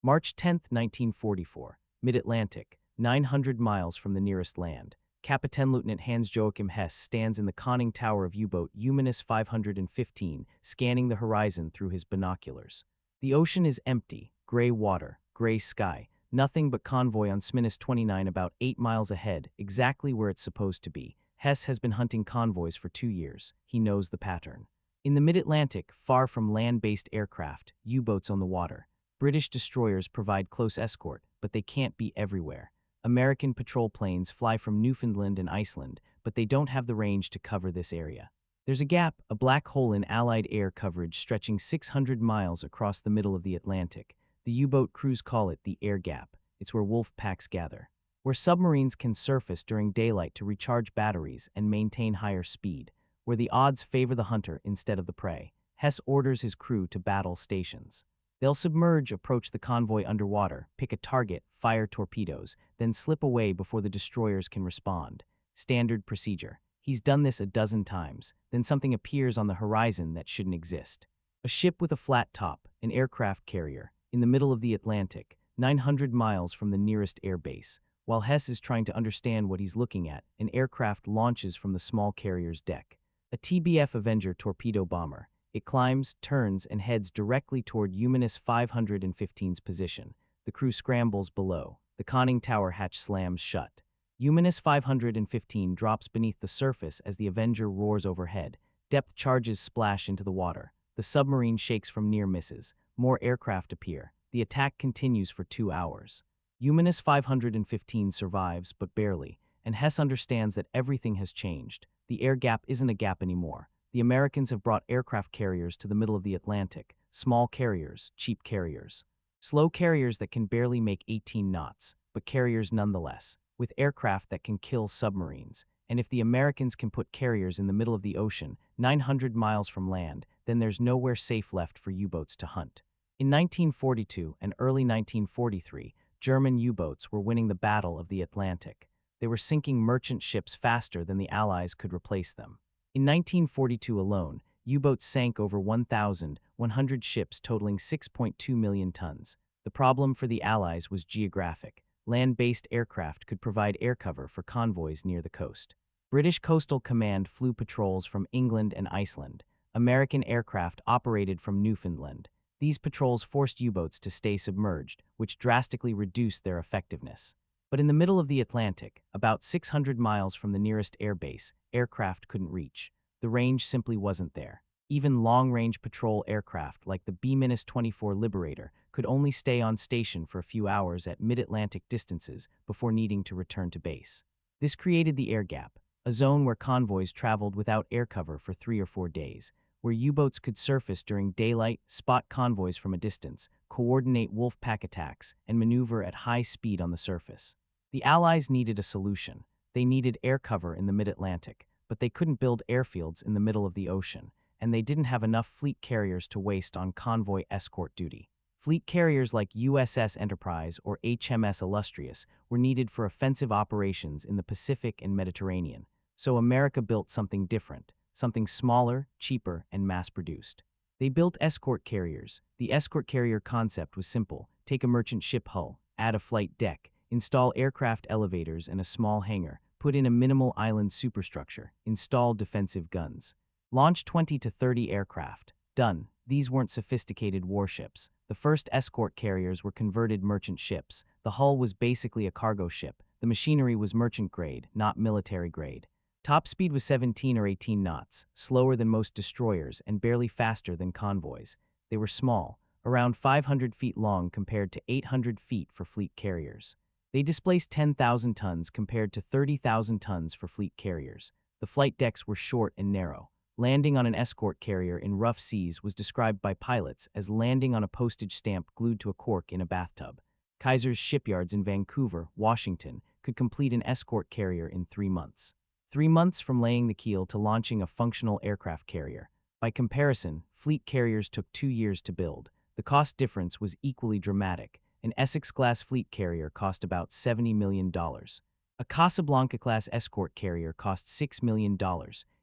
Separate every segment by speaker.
Speaker 1: March 10, 1944, Mid-Atlantic, 900 miles from the nearest land. Captain Lieutenant Hans Joachim Hess stands in the conning tower of U-boat UMNS 515, scanning the horizon through his binoculars. The ocean is empty, gray water, gray sky, nothing but convoy on SMNS 29 about 8 miles ahead, exactly where it's supposed to be. Hess has been hunting convoys for 2 years. He knows the pattern. In the mid-Atlantic, far from land-based aircraft, U-boats on the water, British destroyers provide close escort, but they can't be everywhere. American patrol planes fly from Newfoundland and Iceland, but they don't have the range to cover this area. There's a gap, a black hole in Allied air coverage stretching 600 miles across the middle of the Atlantic. The U-boat crews call it the air gap. It's where wolf packs gather, where submarines can surface during daylight to recharge batteries and maintain higher speed, where the odds favor the hunter instead of the prey. Hess orders his crew to battle stations. They'll submerge, approach the convoy underwater, pick a target, fire torpedoes, then slip away before the destroyers can respond. Standard procedure. He's done this a dozen times. Then something appears on the horizon that shouldn't exist. A ship with a flat top, an aircraft carrier, in the middle of the Atlantic, 900 miles from the nearest air base. While Hess is trying to understand what he's looking at, an aircraft launches from the small carrier's deck. A TBF Avenger torpedo bomber. It climbs, turns, and heads directly toward UMNS 515's position. The crew scrambles below. The conning tower hatch slams shut. UMNS 515 drops beneath the surface as the Avenger roars overhead. Depth charges splash into the water. The submarine shakes from near misses. More aircraft appear. The attack continues for 2 hours. UMNS 515 survives, but barely, and Hess understands that everything has changed. The air gap isn't a gap anymore. The Americans have brought aircraft carriers to the middle of the Atlantic. Small carriers, cheap carriers. Slow carriers that can barely make 18 knots, but carriers nonetheless, with aircraft that can kill submarines. And if the Americans can put carriers in the middle of the ocean, 900 miles from land, then there's nowhere safe left for U-boats to hunt. In 1942 and early 1943, German U-boats were winning the Battle of the Atlantic. They were sinking merchant ships faster than the Allies could replace them. In 1942 alone, U-boats sank over 1,100 ships totaling 6.2 million tons. The problem for the Allies was geographic. Land-based aircraft could provide air cover for convoys near the coast. British Coastal Command flew patrols from England and Iceland. American aircraft operated from Newfoundland. These patrols forced U-boats to stay submerged, which drastically reduced their effectiveness. But in the middle of the Atlantic, about 600 miles from the nearest air base, aircraft couldn't reach. The range simply wasn't there. Even long-range patrol aircraft like the B-24 Liberator could only stay on station for a few hours at mid-Atlantic distances before needing to return to base. This created the air gap, a zone where convoys traveled without air cover for 3 or 4 days, where U-boats could surface during daylight, spot convoys from a distance, coordinate wolf pack attacks, and maneuver at high speed on the surface. The Allies needed a solution. They needed air cover in the mid-Atlantic, but they couldn't build airfields in the middle of the ocean, and they didn't have enough fleet carriers to waste on convoy escort duty. Fleet carriers like USS Enterprise or HMS Illustrious were needed for offensive operations in the Pacific and Mediterranean, so America built something different, something smaller, cheaper, and mass-produced. They built escort carriers. The escort carrier concept was simple. Take a merchant ship hull, add a flight deck, install aircraft elevators and a small hangar, put in a minimal island superstructure, install defensive guns. Launch 20 to 30 aircraft. Done. These weren't sophisticated warships. The first escort carriers were converted merchant ships. The hull was basically a cargo ship. The machinery was merchant grade, not military grade. Top speed was 17 or 18 knots, slower than most destroyers and barely faster than convoys. They were small, around 500 feet long compared to 800 feet for fleet carriers. They displaced 10,000 tons compared to 30,000 tons for fleet carriers. The flight decks were short and narrow. Landing on an escort carrier in rough seas was described by pilots as landing on a postage stamp glued to a cork in a bathtub. Kaiser's shipyards in Vancouver, Washington, could complete an escort carrier in 3 months. 3 months from laying the keel to launching a functional aircraft carrier. By comparison, fleet carriers took 2 years to build. The cost difference was equally dramatic. An Essex-class fleet carrier cost about $70 million. A Casablanca-class escort carrier cost $6 million.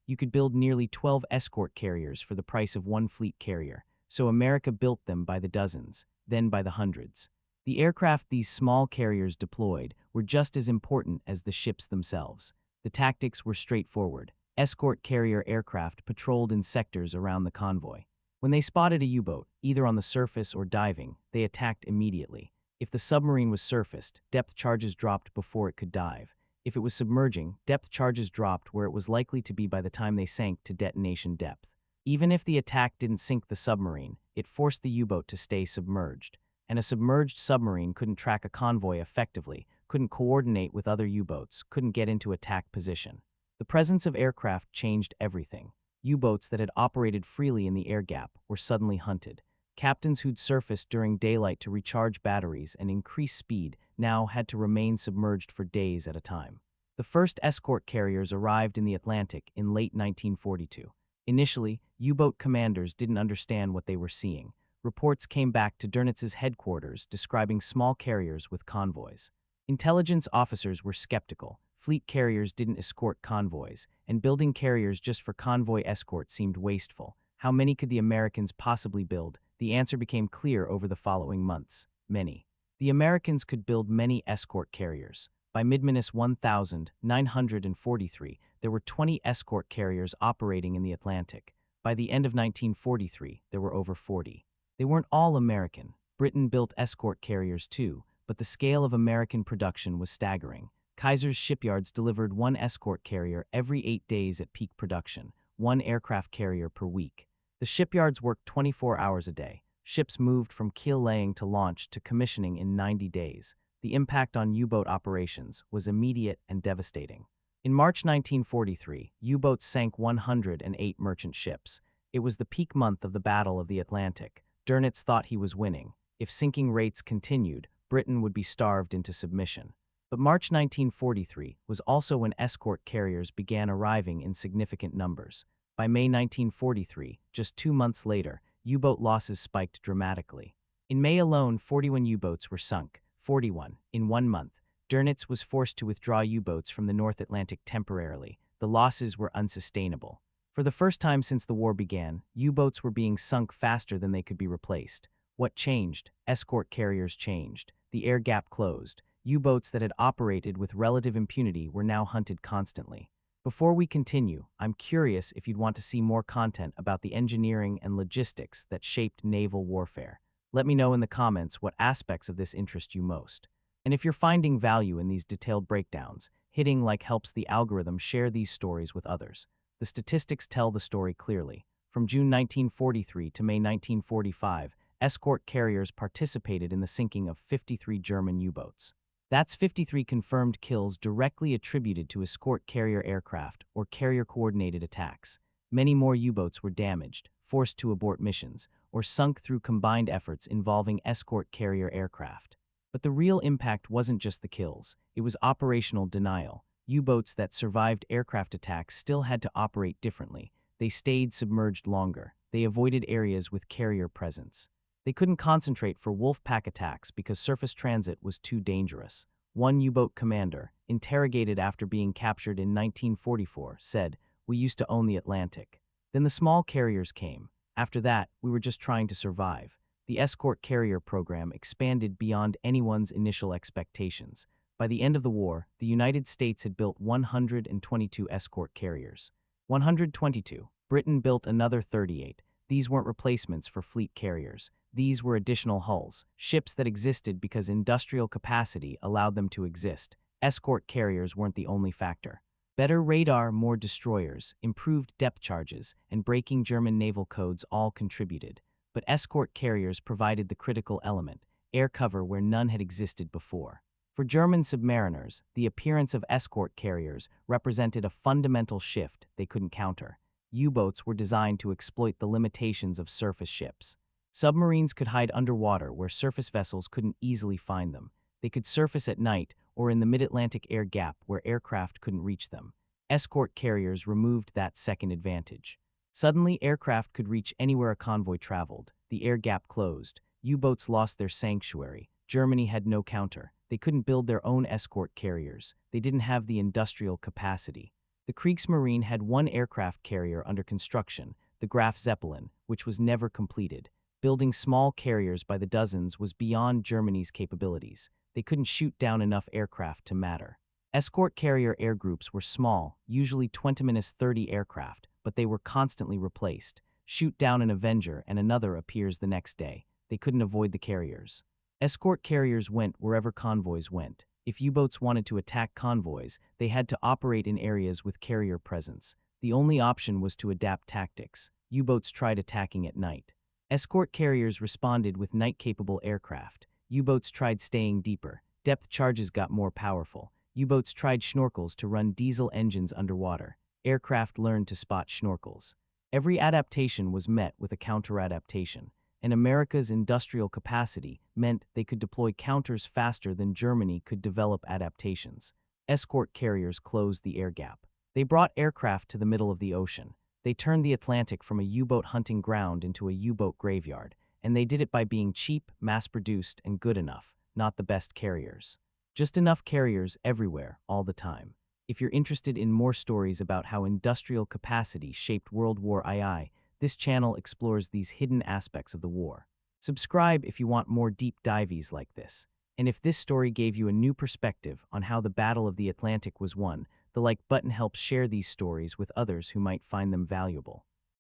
Speaker 1: You could build nearly 12 escort carriers for the price of one fleet carrier, so America built them by the dozens, then by the hundreds. The aircraft these small carriers deployed were just as important as the ships themselves. The tactics were straightforward. Escort carrier aircraft patrolled in sectors around the convoy. When they spotted a U-boat, either on the surface or diving, they attacked immediately. If the submarine was surfaced, depth charges dropped before it could dive. If it was submerging, depth charges dropped where it was likely to be by the time they sank to detonation depth. Even if the attack didn't sink the submarine, it forced the U-boat to stay submerged. And a submerged submarine couldn't track a convoy effectively, couldn't coordinate with other U-boats, couldn't get into attack position. The presence of aircraft changed everything. U-boats that had operated freely in the air gap were suddenly hunted. Captains who'd surfaced during daylight to recharge batteries and increase speed now had to remain submerged for days at a time. The first escort carriers arrived in the Atlantic in late 1942. Initially, U-boat commanders didn't understand what they were seeing. Reports came back to Dernitz's headquarters describing small carriers with convoys. Intelligence officers were skeptical. Fleet carriers didn't escort convoys, and building carriers just for convoy escort seemed wasteful. How many could the Americans possibly build? The answer became clear over the following months. Many. The Americans could build many escort carriers. By mid-1943, there were 20 escort carriers operating in the Atlantic. By the end of 1943, there were over 40. They weren't all American. Britain built escort carriers too, but the scale of American production was staggering. Kaiser's shipyards delivered one escort carrier every 8 days at peak production, one aircraft carrier per week. The shipyards worked 24 hours a day. Ships moved from keel laying to launch to commissioning in 90 days. The impact on U-boat operations was immediate and devastating. In March 1943, U-boats sank 108 merchant ships. It was the peak month of the Battle of the Atlantic. Dernitz thought he was winning. If sinking rates continued, Britain would be starved into submission. But March 1943 was also when escort carriers began arriving in significant numbers. By May 1943, just 2 months later, U-boat losses spiked dramatically. In May alone, 41 U-boats were sunk, 41, in 1 month. Dernitz was forced to withdraw U-boats from the North Atlantic temporarily. The losses were unsustainable. For the first time since the war began, U-boats were being sunk faster than they could be replaced. What changed? Escort carriers changed. The air gap closed. U-boats that had operated with relative impunity were now hunted constantly. Before we continue, I'm curious if you'd want to see more content about the engineering and logistics that shaped naval warfare. Let me know in the comments what aspects of this interest you most. And if you're finding value in these detailed breakdowns, hitting like helps the algorithm share these stories with others. The statistics tell the story clearly. From June 1943 to May 1945, escort carriers participated in the sinking of 53 German U-boats. That's 53 confirmed kills directly attributed to escort carrier aircraft or carrier-coordinated attacks. Many more U-boats were damaged, forced to abort missions, or sunk through combined efforts involving escort carrier aircraft. But the real impact wasn't just the kills, it was operational denial. U-boats that survived aircraft attacks still had to operate differently. They stayed submerged longer. They avoided areas with carrier presence. They couldn't concentrate for Wolf-Pack attacks because surface transit was too dangerous. One U-boat commander, interrogated after being captured in 1944, said, "We used to own the Atlantic. Then the small carriers came. After that, we were just trying to survive." The escort carrier program expanded beyond anyone's initial expectations. By the end of the war, the United States had built 122 escort carriers. 122. Britain built another 38. These weren't replacements for fleet carriers. These were additional hulls, ships that existed because industrial capacity allowed them to exist. Escort carriers weren't the only factor. Better radar, more destroyers, improved depth charges, and breaking German naval codes all contributed. But escort carriers provided the critical element, air cover where none had existed before. For German submariners, the appearance of escort carriers represented a fundamental shift they couldn't counter. U-boats were designed to exploit the limitations of surface ships. Submarines could hide underwater where surface vessels couldn't easily find them. They could surface at night or in the mid-Atlantic air gap where aircraft couldn't reach them. Escort carriers removed that second advantage. Suddenly, aircraft could reach anywhere a convoy traveled. The air gap closed. U-boats lost their sanctuary. Germany had no counter. They couldn't build their own escort carriers. They didn't have the industrial capacity. The Kriegsmarine had one aircraft carrier under construction, the Graf Zeppelin, which was never completed. Building small carriers by the dozens was beyond Germany's capabilities. They couldn't shoot down enough aircraft to matter. Escort carrier air groups were small, usually 20-30 aircraft, but they were constantly replaced. Shoot down an Avenger and another appears the next day. They couldn't avoid the carriers. Escort carriers went wherever convoys went. If U-boats wanted to attack convoys, they had to operate in areas with carrier presence. The only option was to adapt tactics. U-boats tried attacking at night. Escort carriers responded with night-capable aircraft. U-boats tried staying deeper. Depth charges got more powerful. U-boats tried schnorkels to run diesel engines underwater. Aircraft learned to spot schnorkels. Every adaptation was met with a counter-adaptation, and America's industrial capacity meant they could deploy counters faster than Germany could develop adaptations. Escort carriers closed the air gap. They brought aircraft to the middle of the ocean. They turned the Atlantic from a U-boat hunting ground into a U-boat graveyard, and they did it by being cheap, mass-produced, and good enough, not the best carriers. Just enough carriers everywhere, all the time. If you're interested in more stories about how industrial capacity shaped World War II, this channel explores these hidden aspects of the war. Subscribe if you want more deep dives like this. And if this story gave you a new perspective on how the Battle of the Atlantic was won, the like button helps share these stories with others who might find them valuable.